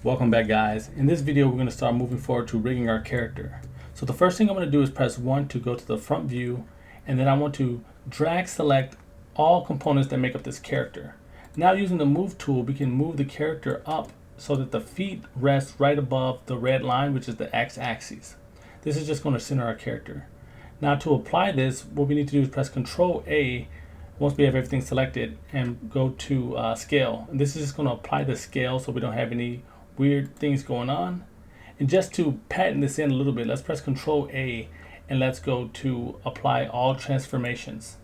Welcome back, guys. In this video we're going to start moving forward to rigging our character. So the first thing I'm going to do is press 1 to go to the front view, and then I want to drag select all components that make up this character. Now using the move tool we can move the character up so that the feet rest right above the red line, which is the x-axis. This is just going to center our character. Now to apply this, what we need to do is press Control A once we have everything selected and go to scale. And this is just going to apply the scale so we don't have any weird things going on. And just to pattern this in a little bit, let's press Control A and let's go to apply all transformations.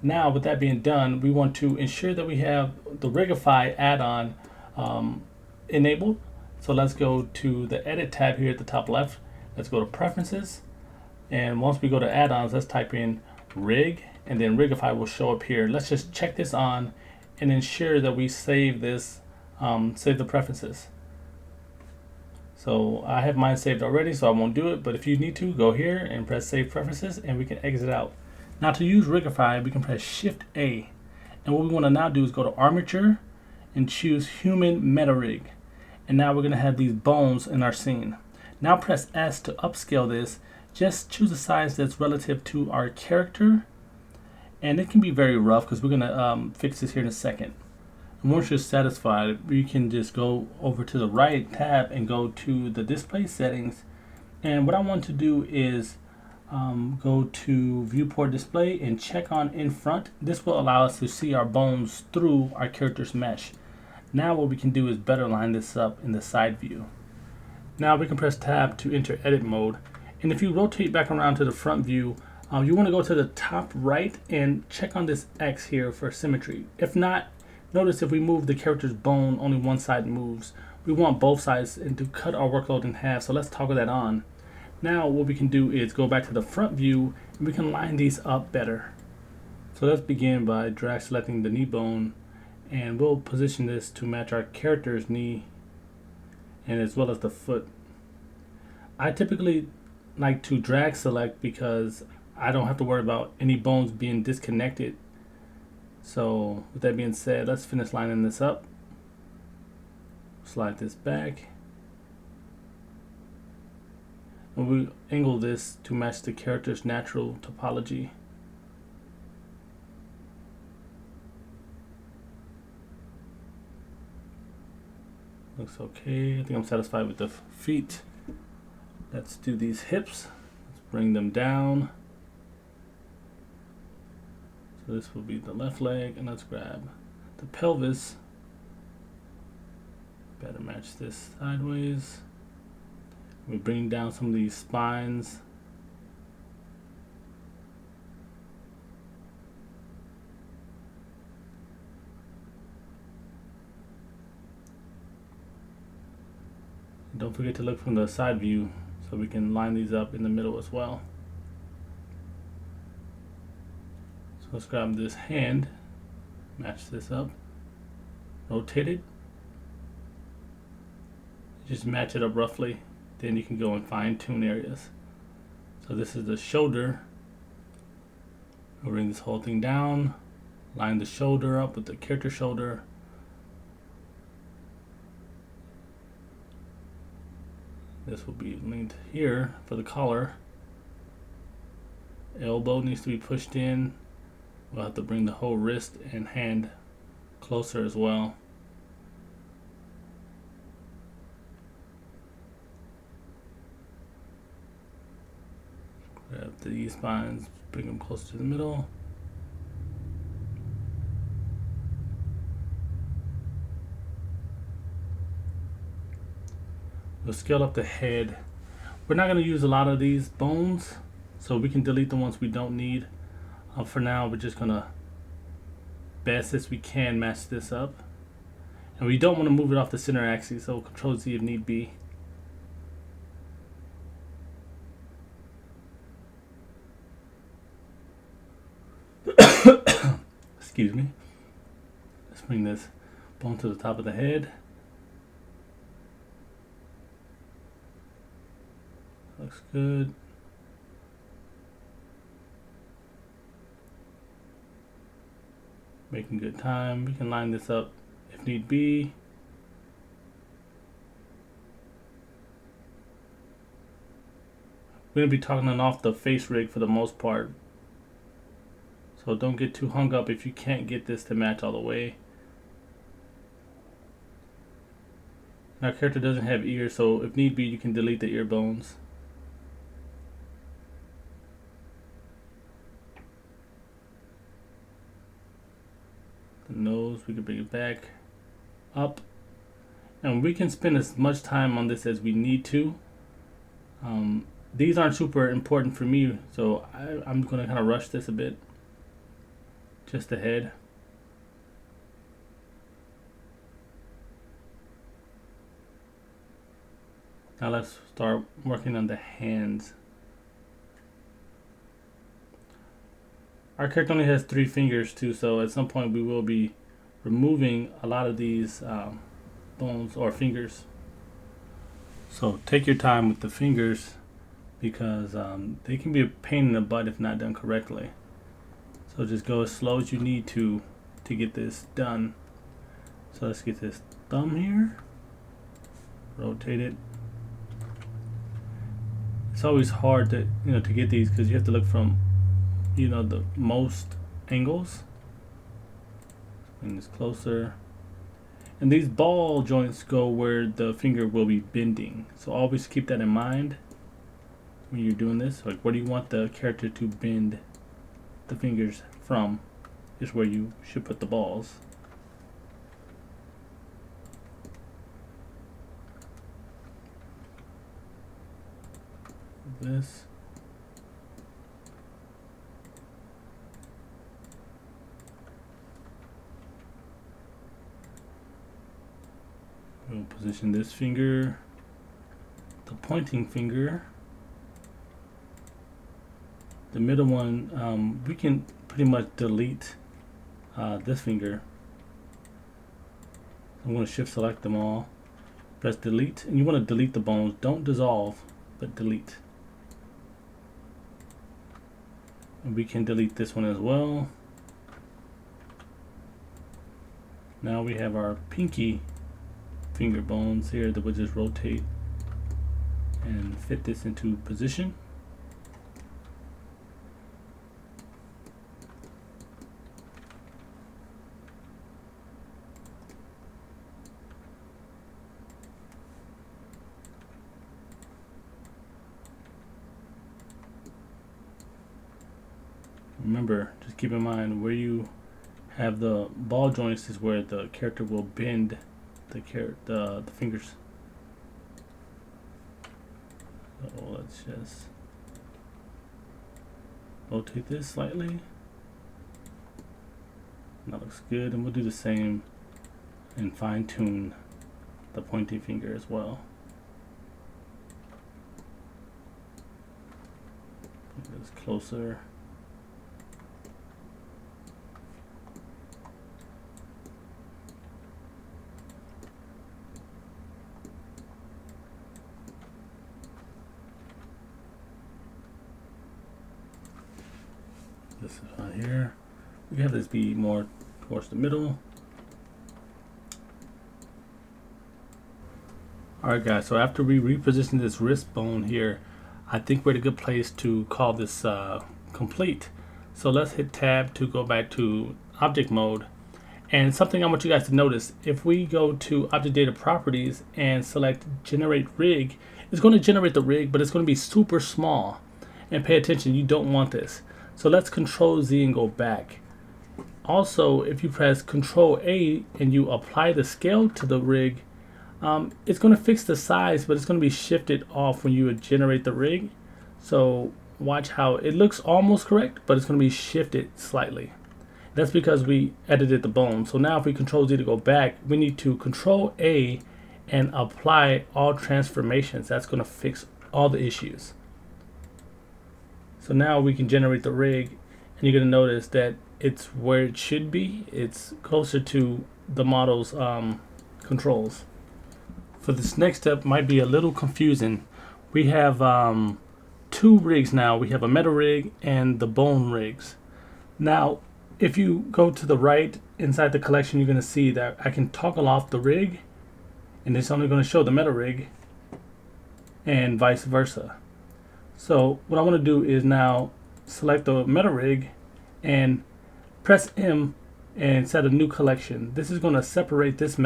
Now with that being done, we want to ensure that we have the Rigify add-on enabled. So let's go to the edit tab here at the top left. Let's go to preferences, and once we go to add-ons, let's type in rig, and then Rigify will show up here. Let's just check this on and ensure that we save this, save the preferences. So I have mine saved already, so I won't do it, but if you need to, go here and press save preferences and we can exit out. Now to use Rigify, we can press Shift A, and what we want to now do is go to armature and choose human meta rig, and now we're going to have these bones in our scene. Now press S to upscale this. Just choose a size that's relative to our character, and it can be very rough because we're going to fix this here in a second. And once you're satisfied, you can just go over to the right tab and go to the display settings, and what I want to do is go to viewport display and check on in front. This will allow us to see our bones through our character's mesh. Now what we can do is better line this up in the side view. Now we can press tab to enter edit mode, and if you rotate back around to the front view, you want to go to the top right and check on this X here for symmetry. If not, notice if we move the character's bone, only one side moves. We want both sides and to cut our workload in half, so let's toggle that on. Now what we can do is go back to the front view and we can line these up better. So let's begin by drag selecting the knee bone, and we'll position this to match our character's knee and as well as the foot. I typically like to drag select because I don't have to worry about any bones being disconnected. So with that being said, let's finish lining this up. Slide this back, and we angle this to match the character's natural topology. Looks okay. I think I'm satisfied with the feet. Let's do these hips. Let's bring them down. So this will be the left leg, and let's grab the pelvis. Better match this sideways. We bring down some of these spines. Don't forget to look from the side view so we can line these up in the middle as well. So let's grab this hand, match this up, rotate it, just match it up roughly, then you can go and fine tune areas. So this is the shoulder. We'll bring this whole thing down, line the shoulder up with the character shoulder. This will be linked here for the collar. Elbow needs to be pushed in. We'll have to bring the whole wrist and hand closer as well. Grab these spines, bring them closer to the middle. We'll scale up the head. We're not going to use a lot of these bones, so we can delete the ones we don't need. For now, we're just going to, best as we can, match this up. And we don't want to move it off the center axis, so Control Z if need be. Excuse me. Let's bring this bone to the top of the head. Looks good. Making good time. We can line this up if need be. We're going to be toggling off the face rig for the most part. So don't get too hung up if you can't get this to match all the way. Our character doesn't have ears, so if need be, you can delete the ear bones. The nose, we can bring it back up. And we can spend as much time on this as we need to. These aren't super important for me, so I'm going to kind of rush this a bit. Just the head. Now let's start working on the hands. Our character only has 3 fingers too, so at some point we will be removing a lot of these bones or fingers. So take your time with the fingers because they can be a pain in the butt if not done correctly. So just go as slow as you need to get this done. So let's get this thumb here, rotate it. It's always hard to to get these because you have to look from the most angles. Bring this closer. And these ball joints go where the finger will be bending. So always keep that in mind when you're doing this. Like where do you want the character to bend the fingers from is where you should put the balls. This. We'll position this finger, the pointing finger. The middle one, we can pretty much delete this finger. I'm going to shift select them all. Press delete, and you want to delete the bones. Don't dissolve, but delete. And we can delete this one as well. Now we have our pinky finger bones here that we'll just rotate and fit this into position. Remember, just keep in mind where you have the ball joints is where the character will bend the fingers. So let's just rotate this slightly. That looks good, and we'll do the same and fine tune the pointing finger as well. Bring this closer. This is right here. We have this be more towards the middle. Alright guys, so after we reposition this wrist bone here, I think we're at a good place to call this complete. So let's hit tab to go back to object mode. And something I want you guys to notice, if we go to object data properties and select generate rig, it's going to generate the rig, but it's going to be super small. And pay attention, you don't want this. So let's Control Z and go back. Also, if you press Control A and you apply the scale to the rig, it's going to fix the size, but it's going to be shifted off when you generate the rig. So watch how it looks almost correct, but it's going to be shifted slightly. That's because we edited the bone. So now if we Control Z to go back, we need to Control A and apply all transformations. That's going to fix all the issues. So now we can generate the rig, and you're going to notice that it's where it should be. It's closer to the model's controls. For this next step, might be a little confusing. We have 2 rigs now. We have a metal rig and the bone rigs. Now, if you go to the right inside the collection, you're going to see that I can toggle off the rig, and it's only going to show the metal rig, and vice versa. So what I want to do is now select the meta rig and press M and set a new collection. This is going to separate this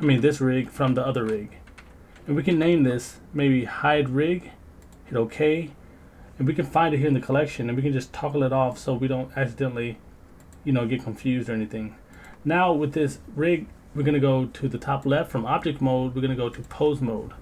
this rig from the other rig. And we can name this maybe hide rig, hit OK, and we can find it here in the collection, and we can just toggle it off so we don't accidentally, get confused or anything. Now with this rig, we're going to go to the top left from object mode, we're going to go to pose mode.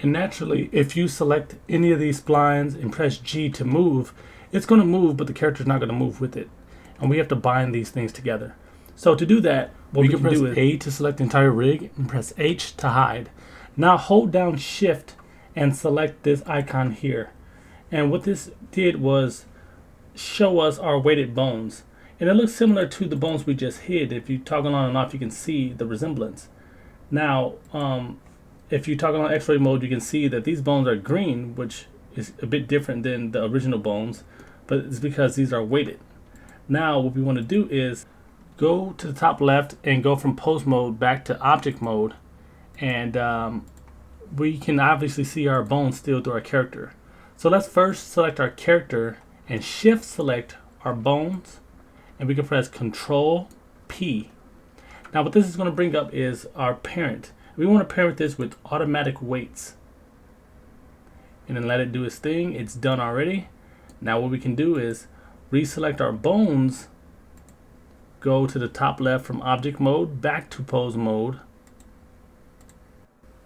And naturally, if you select any of these splines and press G to move, it's going to move, but the character's not going to move with it. And we have to bind these things together. So to do that, what we can press A to select the entire rig and press H to hide. Now hold down Shift and select this icon here. And what this did was show us our weighted bones. And it looks similar to the bones we just hid. If you toggle on and off, you can see the resemblance. Now, if you toggle on X-ray mode, you can see that these bones are green, which is a bit different than the original bones, but it's because these are weighted. Now, what we want to do is go to the top left and go from pose mode back to object mode, and we can obviously see our bones still through our character. So let's first select our character and shift select our bones, and we can press Control P. Now what this is going to bring up is our parent. We want to parent this with automatic weights, and then let it do its thing. It's done already. Now what we can do is reselect our bones, go to the top left from object mode back to pose mode,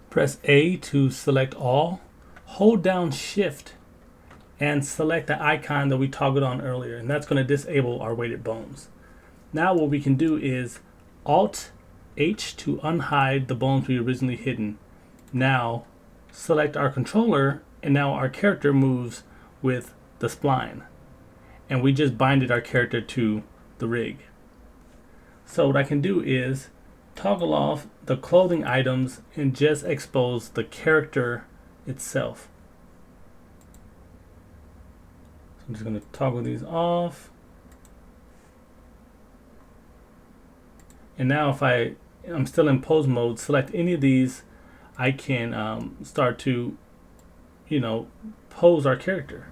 press A to select all, hold down Shift and select the icon that we toggled on earlier, and that's going to disable our weighted bones. Now what we can do is Alt H to unhide the bones we originally hidden. Now select our controller, and now our character moves with the spline, and we just binded our character to the rig. So what I can do is toggle off the clothing items and just expose the character itself. So I'm just going to toggle these off. And now if I'm still in pose mode, select any of these, I can start to, pose our character.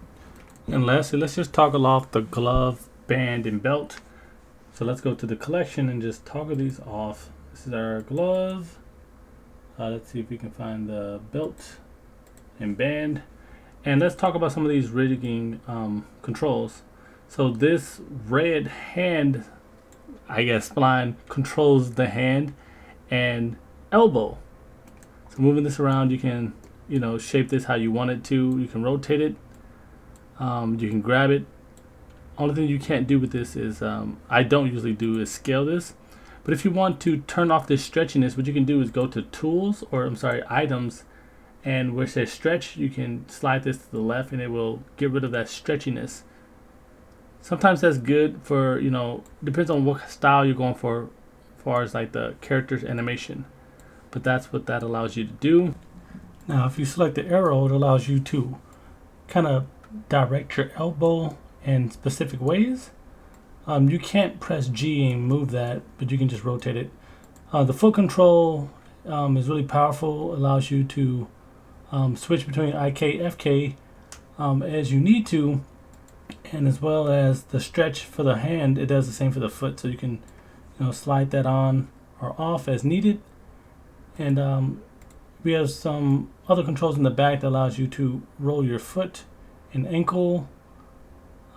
And lastly, let's just toggle off the glove, band, and belt. So let's go to the collection and just toggle these off. This is our glove. Let's see if we can find the belt and band. And let's talk about some of these rigging controls. So this red hand, spline controls the hand and elbow. So moving this around, you can, shape this how you want it to. You can rotate it. You can grab it. Only thing you can't do with this is, I don't usually do, is scale this. But if you want to turn off this stretchiness, what you can do is go to Tools, Items, and where it says Stretch, you can slide this to the left, and it will get rid of that stretchiness. Sometimes that's good for, depends on what style you're going for, as far as like the character's animation. But that's what that allows you to do. Now, if you select the arrow, it allows you to kind of direct your elbow in specific ways. You can't press G and move that, but you can just rotate it. The foot control is really powerful. Allows you to switch between IK, FK as you need to, and as well as the stretch for the hand, it does the same for the foot. So you can slide that on or off as needed. And we have some other controls in the back that allows you to roll your foot and ankle.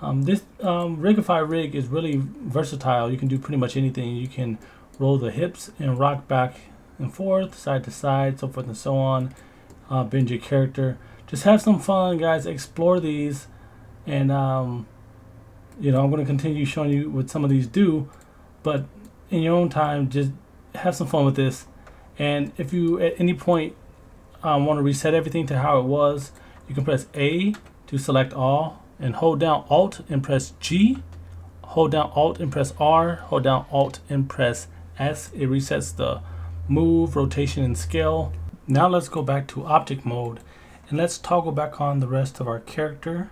This Rigify rig is really versatile. You can do pretty much anything. You can roll the hips and rock back and forth, side to side, so forth and so on. Bend your character. Just have some fun, guys. Explore these, and I'm going to continue showing you what some of these do, but in your own time, just have some fun with this. And if you at any point want to reset everything to how it was, you can press A to select all, and hold down Alt and press G, hold down Alt and press R, hold down Alt and press S. It resets the move, rotation, and scale. Now let's go back to object mode, and let's toggle back on the rest of our character.